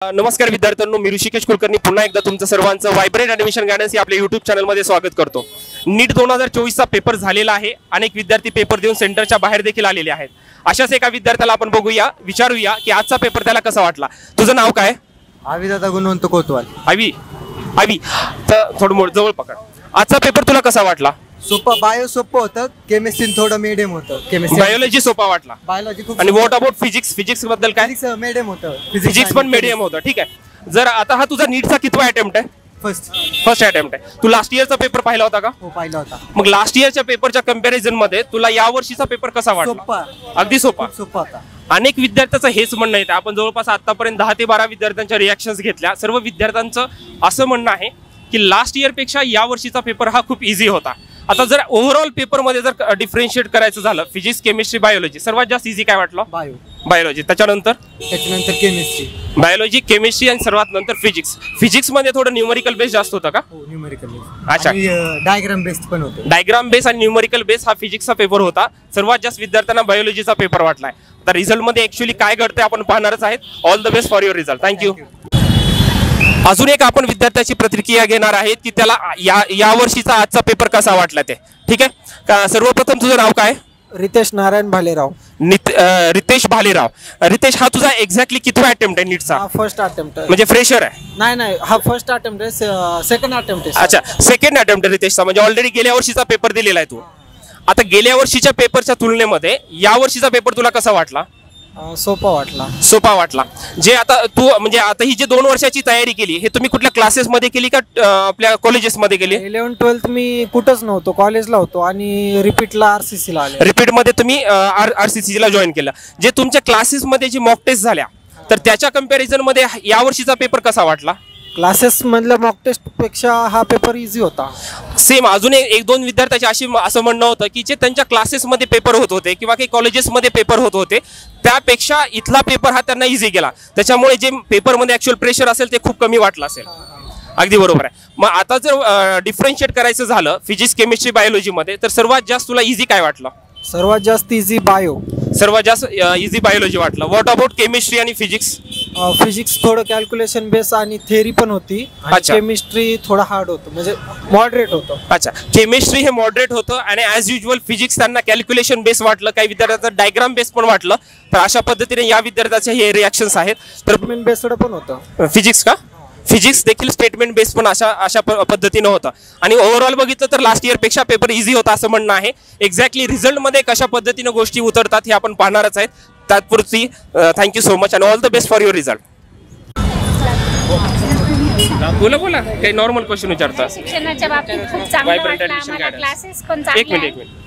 नमस्कार विद्यार्थ्यांनो, मी ऋषिकेश कुलकर्णी पुन्हा एकदा तुमचं सर्वांचं व्हायब्रंट ॲडमिशन गायडन्स या आपल्या YouTube चॅनलमध्ये स्वागत करतो। नीट 2024 चा पेपर झालेला आहे। अनेक विद्यार्थी पेपर देऊन सेंटरच्या बाहेर देखील आलेले आहेत। अशाच एका विद्यार्थ्याला आपण बघूया, विचारूया की आजचा पेपर त्याला कसा वाटला। तुझं नाव काय? आवी दादा गुणवंत कोतवाल। आवी तर थोडं जवळ पकड। आजचा पेपर तुला कसा वाटला? सोपा, बायो सोपं होतं, केमिस्ट्री थोडं मीडियम होतं। केमिस्ट्री बायोलॉजी सोपा वाटला, बायोलॉजी खूप। आणि व्हॉट अबाउट फिजिक्स बद्दल काय? फिजिक्स मीडियम होतं, फिजिक्स पण मीडियम होतं। ठीक आहे, जर आता हा तुझा नीटचा कितवा अटेम्प्ट आहे? फर्स्ट अटेम्प्ट आहे। तू लास्ट इयरचा पेपर पाहिला होता का? हो, पाहिला होता। मग लास्ट इयरच्या पेपरच्या कंपॅरिझन मध्ये तुला या वर्षीचा पेपर कसा वाटला? सोपा, अगदी सोपा होता। अनेक विद्यार्थ्याचं हेच म्हणणं आहे। आपण जवळपास आतापर्यंत 10 ते 12 विद्यार्थ्यांच्या रिॲक्शन्स घेतल्या। सर्व विद्यार्थ्यांचं असं म्हणणं आहे की लास्ट इयर पेक्षा या वर्षीचा पेपर हा खूप इझी होता। आता जर ओव्हरऑल पेपर मध्ये जर डिफरन्शिएट करायचं झालं, फिजिक्स, केमिस्ट्री, बायोलॉजी, सर्वात जास्त इझी काय वाटलं? बायोलॉजी, त्याच्यानंतर केमिस्ट्री, बायोलॉजी, केमिस्ट्री आणि सर्वात नंतर फिजिक्स मध्ये थोडं न्यूमेरिकल बेस जास्त होता का? हो, न्यूमेरिकल बेस। अच्छा, डायग्राम बेस्ड पण होतं। डायग्राम बेस आणि न्यूमेरिकल बेस हा फिजिक्सचा पेपर होता। सर्वात जास्त विद्यार्थ्यांना बायोलॉजीचा पेपर वाटलाय। तर रिझल्ट मध्ये ऍक्च्युअली काय घडतंय आपण पाहणारच आहेत। All the best for your result. Thank you. अजून एक आपण विद्यार्थ्याची प्रतिक्रिया घेणार आहेत की त्याला या वर्षीचा आजचा पेपर कसा वाटला ते। ठीक आहे, सर्वप्रथम तुझं नाव काय? रितेश नारायण भालेराव। रितेश भालेराव। रितेश, हा तुझा एक्झॅक्टली कितवा अटेम्प्ट आहे नीटचा? फर्स्ट अटेम्प्ट म्हणजे फ्रेशर आहे? नाही, हा फर्स्ट अटेम्प्ट आहे, सेकंड अटेम्प्ट आहे। अच्छा, सेकंड अटेम्प्ट आहे रितेशचा, म्हणजे ऑलरेडी गेल्या वर्षीचा पेपर दिलेला आहे तू। आता गेल्या वर्षीच्या पेपरच्या तुलनेमध्ये या वर्षीचा पेपर तुला कसा वाटला? सोपा वाटला। जे आता तू म्हणजे आता ही जी 2 वर्षाची तयारी केली, हे तुम्ही कुठल्या क्लासेस मध्ये केली का आपल्या कॉलेजेस मध्ये केली? 11-12 मी कुठंच नव्हतो, कॉलेजला होतो आणि रिपीटला RCC ला आले। रिपीट मध्ये तुम्ही RCC ला जॉईन केलं। जे तुमच्या क्लासेस मध्ये जी मॉक टेस्ट झाल्या, तर त्याच्या कंपॅरिझन मध्ये या वर्षीचा पेपर कसा वाटला? क्लासेस मधल्या मॉक टेस्ट पेक्षा हा पेपर इझी होता। सेम अजून एक दोन विद्यार्थ्याचे असं म्हणणं होतं की जे त्यांच्या क्लासेसमध्ये पेपर होत होते किंवा काही कॉलेजेसमध्ये पेपर होत होते, त्यापेक्षा इथला पेपर हा त्यांना इझी गेला। त्याच्यामुळे जे पेपरमध्ये ऍक्च्युअल प्रेशर असेल ते खूप कमी वाटलं असेल। अगदी बरोबर आहे। मग आता जर डिफरन्शिएट करायचं झालं फिजिक्स, केमिस्ट्री, बायोलॉजी मध्ये, तर सर्वात जास्त तुला इझी काय वाटलं? सर्वात जास्त इझी सर्वात जास्त इझी बायोलॉजी वाटलं। व्हॉट अबाउट केमिस्ट्री आणि फिजिक्स? फिजिक्स थोडं कॅल्क्युलेशन बेस आणि थेअरी पण होती। केमिस्ट्री थोडं हार्ड होतं, म्हणजे मॉडरेट होतं। अच्छा, केमिस्ट्री हे मॉडरेट होतं आणि ॲज युजल फिजिक्स त्यांना कॅल्क्युलेशन बेस वाटलं, काही विद्यार्थ्यांचं डायग्राम बेस पण वाटलं। तर अशा पद्धतीने या विद्यार्थ्याचे हे रिॲक्शन्स आहेत। तर स्टेटमेंट बेस्ड पण होतं फिजिक्स का? फिजिक्स देखील स्टेटमेंट बेस पण अशा पद्धतीने होतं। आणि ओव्हरऑल बघितलं तर लास्ट इयर पेक्षा पेपर इझी होता असं म्हणणं आहे। एक्झॅक्टली रिझल्ट मध्ये कशा पद्धतीने गोष्टी उतरतात हे आपण पाहणारच आहेत। तात्पुरती thank you so much and all the best for your result. बोला काही नॉर्मल क्वेश्चन विचारता। शिक्षणाच्या बाबतीत खूप चांगलं वाटलं आम्हाला, क्लासेस पण चांगले आहेत। एक मिनिट।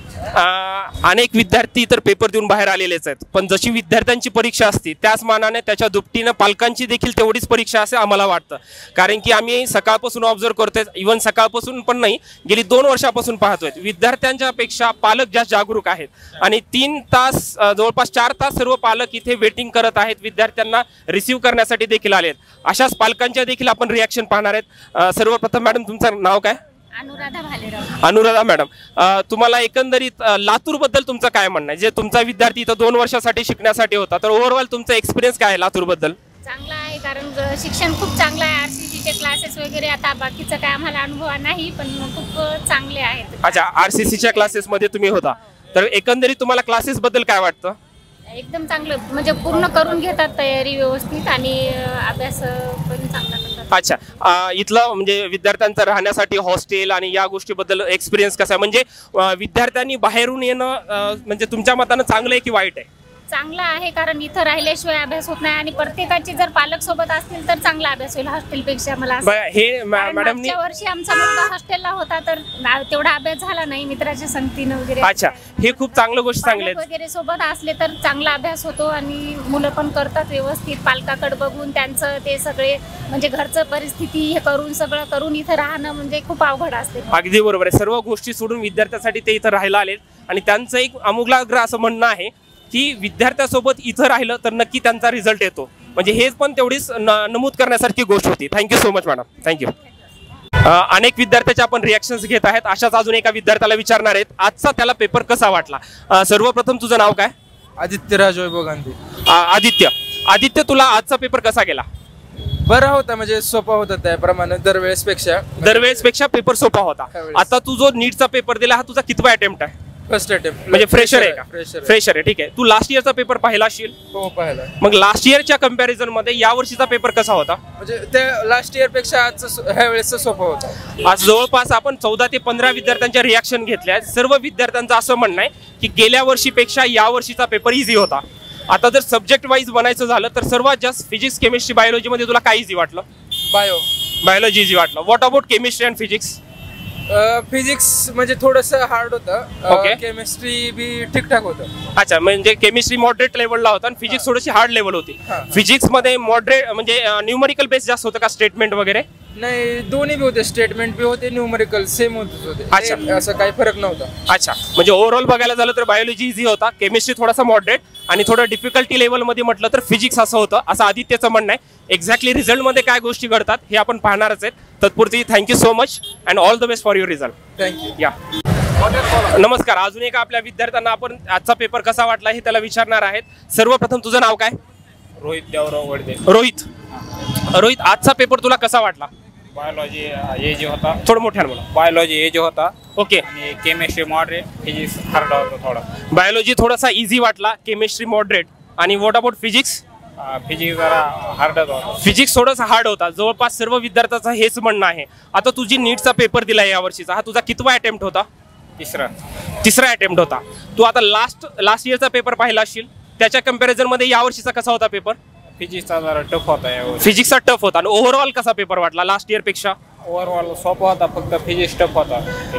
अनेक विद्यार्थी तर पेपर देऊन बाहेर आलेलेच आहेत, पण जशी विद्यार्थ्यांची परीक्षा असते त्याच मानाने त्याच्या दुपटीनं पालकांची देखील तेवढीच परीक्षा असे आम्हाला वाटतं। कारण की आम्ही सकाळपासून ऑब्झर्व करतोय, इव्हन सकाळपासून पण नाही, गेली 2 वर्षापासून पाहतोय विद्यार्थ्यांच्या पेक्षा पालक जास्त जागरूक आहेत। आणि 3 तास जवळपास 4 तास सर्व पालक इथे वेटिंग करत आहेत, विद्यार्थ्यांना रिसीव्ह करण्यासाठी देखील आलेत। अशाच पालकांच्या देखील आपण रिॲक्शन पाहणार आहेत। सर्वप्रथम मॅडम, तुमचं नाव काय? अनुराधा मॅडम, तुम्हाला एकंदरीत लातूर बद्दल तुमचं काय म्हणणं आहे? जे तुमचा विद्यार्थी इथं 2 वर्षासाठी शिकण्यासाठी होता, तर ओव्हरऑल तुमचा एक्सपिरियन्स काय आहे लातूर बद्दल? चांगला आहे, कारण शिक्षण खूप चांगलं आहे। RCC चे क्लासेस वगैरे, आता बाकीचं काय आम्हाला अनुभव नाही, पण खूप चांगले आहेत। अच्छा, RCC च्या क्लासेस मध्ये तुम्ही होता, तर एकंदरीत तुम्हाला क्लासेस बद्दल काय वाटतं? एकदम चांगलं, म्हणजे पूर्ण करून घेतात तयारी व्यवस्थित आणि अभ्यास पण चांगला करतात। अच्छा, इथलं म्हणजे विद्यार्थ्यांचं राहण्यासाठी हॉस्टेल आणि या गोष्टीबद्दल एक्सपिरियन्स कसा आहे? म्हणजे विद्यार्थ्यांनी बाहेरून येणं म्हणजे तुमच्या मतानं चांगलं आहे की वाईट आहे? चांगला आहे, कारण इथं राहिल्याशिवाय अभ्यास होत नाही आणि प्रत्येकाची जर पालक सोबत असतील तर चांगला अभ्यास होईल हॉस्टेलपेक्षा। मला हे मॅडमनी मागच्या वर्षी आमचा मुलगा हॉस्टेलला होता, तर तेवढा अभ्यास झाला नाही मित्राच्या संगतीनं वगैरे। अच्छा, हे खूप चांगलं गोष्ट चांगली वगैरे सोबत असले तर चांगला अभ्यास होतो आणि मुलं पण करतात व्यवस्थित, पालकाकडे बघून त्यांचं ते सगळे म्हणजे घरचं परिस्थिती हे करून सगळं करून इथं राहणं म्हणजे खूप अवघड असते। अगदी बरोबर आहे। सर्व गोष्टी सोडून विद्यार्थ्यासाठी ते इथं राहायला आलेत आणि त्यांचं एक अमुलाग्र असं म्हणणं आहे की विद्यार्थ्यासोबत इथं राहिलं तर नक्की त्यांचा रिझल्ट येतो। म्हणजे हेच पण तेवढीच नमूद करण्यासारखी गोष्ट होती। Thank you so much madam, thank you. अनेक विद्यार्थ्याचे आपण रिॲक्शन्स घेत आहेत। अशाच अजून एका विद्यार्थ्याला विचारणार आहेत आजचा त्याला पेपर कसा वाटला। सर्वप्रथम तुझं नाव काय? आदित्य राज वैभव गांधी। आदित्य, तुला आजचा पेपर कसा गेला? बरा होता, म्हणजे सोपा होता त्याप्रमाणे दरवेळेसपेक्षा पेपर सोपा होता. आता तू जो नीटचा पेपर दिला हा तुझा कितवा अटेम्प्ट आहे? First attempt. म्हणजे फ्रेशर आहे का? फ्रेशर आहे. ठीक आहे. तू लास्ट इयरचा पेपर पाहिला असेल? हो पाहिला. मग लास्ट इयरच्या कंपॅरिझन मध्ये या वर्षीचा पेपर कसा होता? म्हणजे ते लास्ट इयर पेक्षा ह्या वेळेस सोपा होता. आज जवळपास आपण 14 ते 15 विद्यार्थ्यांच्या रिॲक्शन घेतल्या. सर्व विद्यार्थ्यांचं असं म्हणणं आहे की गेल्या वर्षीपेक्षा या वर्षीचा पेपर इझी होता. आता जर सब्जेक्ट वाईज बनायचं झालं तर सर्वात जास्त फिजिक्स केमिस्ट्री बायोलॉजी मध्ये तुला काय इझी वाटलं? बायोलॉजी इझी वाटलं. What about chemistry and physics? Physics म्हणजे थोडस हार्ड होतं. Okay. केमिस्ट्री बी ठीकठाक होतं. अच्छा, म्हणजे केमिस्ट्री मॉडरेट लेवलला होता आणि फिजिक्स थोडीशी हार्ड लेवल होती. फिजिक्स मध्ये मॉडरेट म्हणजे न्यूमरिकल बेस जास्त होतं का स्टेटमेंट वगैरे? नाही, दोन्ही बी होते, स्टेटमेंट बी होते, न्यूमरिकल सेम होते. अच्छा. असं काही फरक नव्हता. अच्छा, म्हणजे ओव्हरऑल बघायला झालं तर बायोलॉजी इझी होता, केमिस्ट्री थोडासा मॉडरेट आणि थोडं डिफिकल्टी लेवल मध्ये म्हटलं तर फिजिक्स असं होतं, असं आदित्यचं म्हणणं आहे. एक्झॅक्टली रिझल्ट मध्ये काय गोष्टी घडतात हे आपण पाहणारच आहेत. तत्पुरती thank you so much and all the best for your result. Thank you. या नमस्कार. अजून एका आपल्या विद्यार्थ्यांना आपण आजचा पेपर कसा वाटला हे त्याला विचारणार आहेत. सर्वप्रथम तुझं नाव काय? रोहित देवराव वडदे. रोहित, आजचा पेपर तुला कसा वाटला? बायोलॉजी हे जे होता, थोडं मोठ्यानं बोला. बायोलॉजी हे जे होता, ओके. आणि केमिस्ट्री मॉडरेट, फिजिक्स हार्ड होता थोडा. बायोलॉजी थोडासा इझी वाटला, केमिस्ट्री मॉडरेट आणि व्हॉट अबाउट फिजिक्स? फिजिक्स जरा हार्ड होता. फिजिक्स थोडासा हार्ड होता. जवळपास सर्व विद्यार्थ्यांचं हेच म्हणणं आहे. आता तुझी नीटचा पेपर दिला या वर्षीचा, हा तुझा कितवा अटेम्प्ट होता? तिसरा अटेम्प्ट होता. तू आता लास्ट इयरचा पेपर पाहिला असेल, त्याच्या कंपॅरिझन मध्ये या वर्षीचा कसा होता पेपर? फिजिक्सचा जरा टफ होता यावर. फिजिक्सचा टफ होता. आणि ओव्हरऑल कसा पेपर वाटला लास्ट इयर पेक्षा? ओव्हरऑल सोपा होता, फक्त फिजिक्स टफ होता.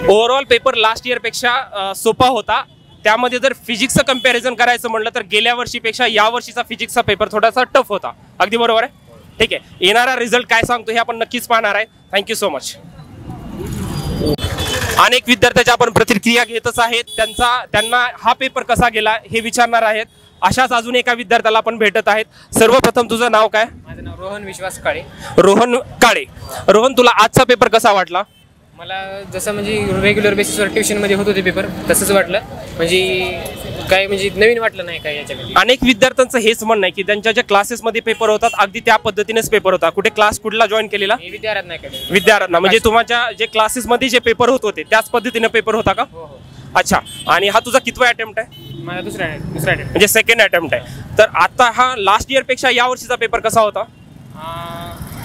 ओव्हरऑल पेपर लास्ट इयर पेक्षा सोपा होता. त्यामध्ये जर फिजिक्सचं कंपॅरिझन करायचं म्हटलं तर गेल्या वर्षीपेक्षा या वर्षीचा फिजिक्सचा पेपर थोडासा टफ होता. अगदी बरोबर आहे. ठीक आहे. येणारा रिझल्ट काय सांगतो हे आपण नक्कीच पाहणार आहे. Thank you so much. अनेक विद्यार्थ्यांच्या आपण प्रतिक्रिया घेतच आहेत. त्यांना हा पेपर कसा गेला हे विचारणार आहेत. अशाच अजून एका विद्यार्थ्याला आपण भेटत आहेत. सर्वप्रथम तुझं नाव काय? माझं नाव रोहन विश्वास काळे. रोहन, तुला आजचा पेपर कसा वाटला? मला जसं म्हणजे रेग्युलर बेसिसवर ट्युशनमध्ये होत होते पेपर, तसंच वाटलं. म्हणजे नवीन वाटलं नाही काय याच्यामध्ये. अनेक विद्यार्थ्यांचं हेच म्हणणं आहे की त्यांच्या ज्या क्लासेसमध्ये पेपर होतात अगदी त्या पद्धतीनेच पेपर होता. कुठला जॉईन केलेला? विद्यार्थ्यांना म्हणजे तुमच्या जे क्लासेसमध्ये जे पेपर होत होते त्याच पद्धतीने पेपर होता का? हो. अच्छा. आणि हा तुझा कितवा अटेम्प्ट आहे? माझा दुसरा अटेम्प्ट म्हणजे सेकंड अटेम्प्ट आहे. तर आता हा लास्ट इयर पेक्षा या वर्षीचा पेपर कसा होता?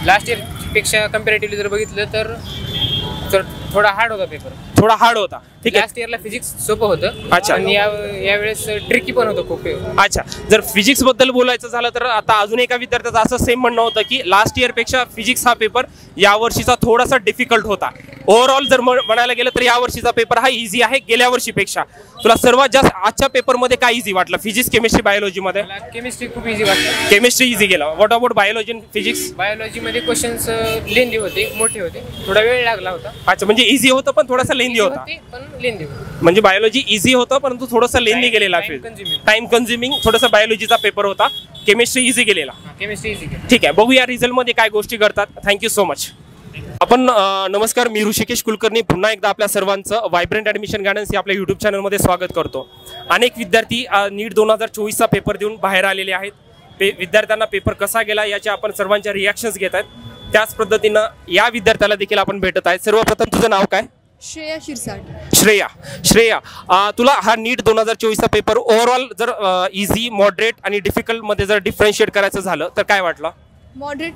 लास्ट इयर पेक्षा कम्पॅरेटिव्हली जर बघितलं तर थोडा हार्ड होता पेपर. थोडा हार्ड होता. ठीक आहे. लास्ट इयरला फिजिक्स सोपं होतं. अच्छा. आणि यावेळेस ट्रिकी पण होतं खूप. अच्छा. जर फिजिक्स बद्दल बोलायचं झालं तर आता अजून एका विद्यार्थ्याचं असं सेम म्हणणं होतं की लास्ट इयर पेक्षा फिजिक्स हा पेपर या वर्षीचा थोडासा डिफिकल्ट होता. ओव्हरऑल जर म्हणायला गेलं तर या वर्षीचा पेपर हा इझी आहे गेल्या वर्षीपेक्षा. तुला सर्वात जास्त आजच्या पेपरमध्ये काय इझी वाटलं? फिजिक्स, केमिस्ट्री, बायोलॉजी मध्ये? केमिस्ट्री खूप इझी वाटलं. केमिस्ट्री इझी गेला. What about biology and physics? बायोलॉजीमध्ये क्वेश्चन्स लेंदी होते, मोठे होते, थोडा वेळ लागला होता. अच्छा, म्हणजे इझी होतं पण थोडासा लेंदी होता. पण लेंदी होता. म्हणजे बायोलॉजी इझी होतं परंतु थोडंसं लेंदी गेलेला. टाइम कन्झ्युमिंग थोडासा बायोलॉजीचा पेपर होता. केमिस्ट्री इझी गेलेला. Chemistry easy. ठीक आहे. बघूया रिझल्ट मध्ये काय गोष्टी घडतात. Thank you so much. आपण नमस्कार, मी ऋषिकेश कुलकर्णी पुन्हा एकदा आपल्या सर्वांचं व्हायब्रंट ॲडमिशन गायडन्स या आपल्या यूट्यूब चॅनलमध्ये स्वागत करतो. अनेक विद्यार्थी नीट 2024चा पेपर देऊन बाहेर आलेले आहेत. विद्यार्थ्यांना पेपर कसा गेला याच्या आपण सर्वांच्या रिॲक्शन्स घेत आहेत. त्याच पद्धतीनं या विद्यार्थ्याला देखील आपण भेटत आहेत. सर्वप्रथम तुझं नाव काय? श्रेया शिरसाट. श्रेया, तुला हा नीट 2024चा पेपर ओव्हरऑल जर इझी, मॉडरेट आणि डिफिकल्ट मध्ये जर डिफरन्शिएट करायचं झालं तर काय वाटलं? Moderate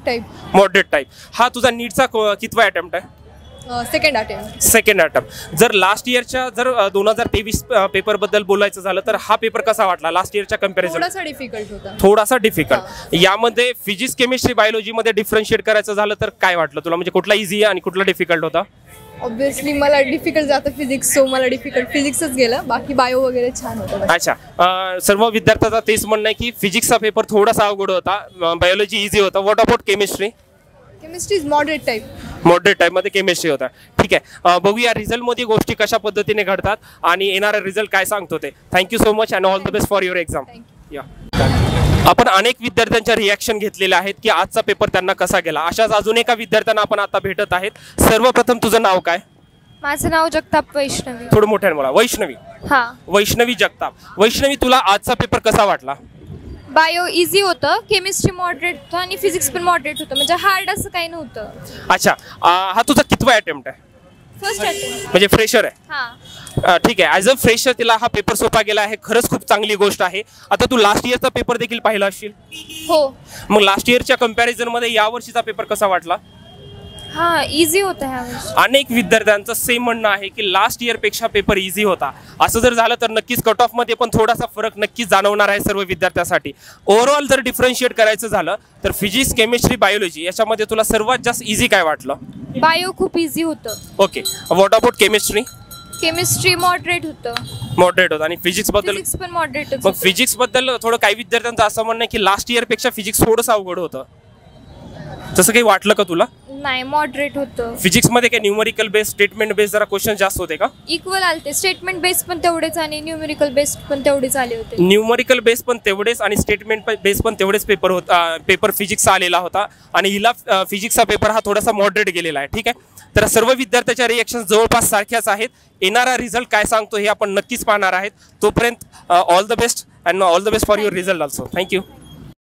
type. हा तुझा नीटचा कितवा अटेम्प्ट आहे? Second attempt. जर लास्ट इयरच्या जर 2023 पेपर बद्दल बोलायचं झालं तर हा पेपर कसा वाटला लास्ट इयरच्या कंपॅरिझन? थोडासा डिफिकल्ट. यामध्ये फिजिक्स, केमिस्ट्री, बायोलॉजी मध्ये डिफरन्शिएट करायचं झालं तर काय वाटलं तुला? म्हणजे कुठला इझी आणि कुठला डिफिकल्ट होता? ऑब्विसली मला डिफिकल्ट जातं फिजिक्स, सो मला डिफिकल्ट फिजिक्सच गेलं. बाकी बायो वगैरे छान होतं. अच्छा. सर्व विद्यार्थ्यांचा तेच म्हणणं आहे की फिजिक्सचा पेपर थोडासा अवघड होता, बायोलॉजी इझी होता. What about chemistry? Chemistry is moderate type मध्ये केमिस्ट्री होता. ठीक आहे. बघूया रिझल्ट मध्ये गोष्टी कशा पद्धतीने घडतात आणि येणारा रिझल्ट काय सांगतो ते. Thank you so much and all the best for your exam. या आपण अनेक विद्यार्थ्यांच्या रिॲक्शन घेतलेल्या आहेत की आजचा पेपर त्यांना कसा गेला. अशाच अजून एका विद्यार्थ्यांना आपण आता भेटत आहेत. सर्वप्रथम तुझं नाव काय? माझं नाव जगताप वैष्णवी. थोडं मोठ्याने बोला. वैष्णवी. हा. वैष्णवी जगताप. वैष्णवी, तुला आजचा पेपर कसा वाटला? बायो इझी होतं, केमिस्ट्री मॉडरेट होतं आणि फिजिक्स पण मॉडरेट होतं, म्हणजे हार्ड असं काही नव्हतं. अच्छा, हा तुझा कितवा अटेम्प्ट आहे? First attempt. म्हणजे फ्रेशर आहे. हां. ठीक आहे. ॲज अ फ्रेशर तिला हा पेपर सोपा गेला आहे, खरंच खूप चांगली गोष्ट आहे. आता तू लास्ट इयरचा पेपर देखील पाहिला असशील. हो. मग लास्ट इयरच्या कम्पॅरिझनमध्ये यावर्षीचा पेपर कसा वाटला? हां, इझी होतं ह्यावेळेस. अनेक विद्यार्थ्यांचं सेम म्हणणं आहे की लास्ट इयरपेक्षा पेपर इझी होता. असं जर झालं तर नक्कीच कट ऑफमध्ये पण थोडासा फरक नक्कीच जाणवणार आहे सर्व विद्यार्थ्यांसाठी. ओव्हरऑल जर डिफरन्शिएट करायचं झालं तर फिजिक्स, केमिस्ट्री, बायोलॉजी याच्यामध्ये तुला सर्वात जास्त इझी काय वाटलं? बायो खूप इझी होतं. Okay. What about chemistry? Chemistry moderate होतं. मॉडरेट होतं. आणि फिजिक्स बद्दल? फिजिक्स पण मॉडरेटच. मग फिजिक्स बद्दल थोडं काही विद्यार्थ्यांचं असं म्हणणं आहे की लास्ट इयरपेक्षा फिजिक्स थोडंसं अवघड होतं. तसं काही वाटलं का तुला? नाही, मॉडरेट होतं. फिजिक्समध्ये काही न्यूमरिकल बेस, स्टेटमेंट बेस जरा क्वेश्चन जास्त होते का? इक्वल आलते. स्टेटमेंट बेस पण तेवढेच आणि न्यूमेरिकल बेस पण तेवढेच आले होते. न्यूमरिकल बेस पण तेवढेच आणि स्टेटमेंट बेस पण तेवढेच पेपर फिजिक्सचा आलेला होता आणि हिला फिजिक्सचा पेपर हा थोडासा मॉडरेट गेलेला आहे. ठीक आहे. तर सर्व विद्यार्थ्याच्या रिएक्शन जवळपास सारख्याच आहेत. येणारा रिझल्ट काय सांगतो हे आपण नक्कीच पाहणार आहेत. तोपर्यंत all the best and all the best for your result also. Thank you.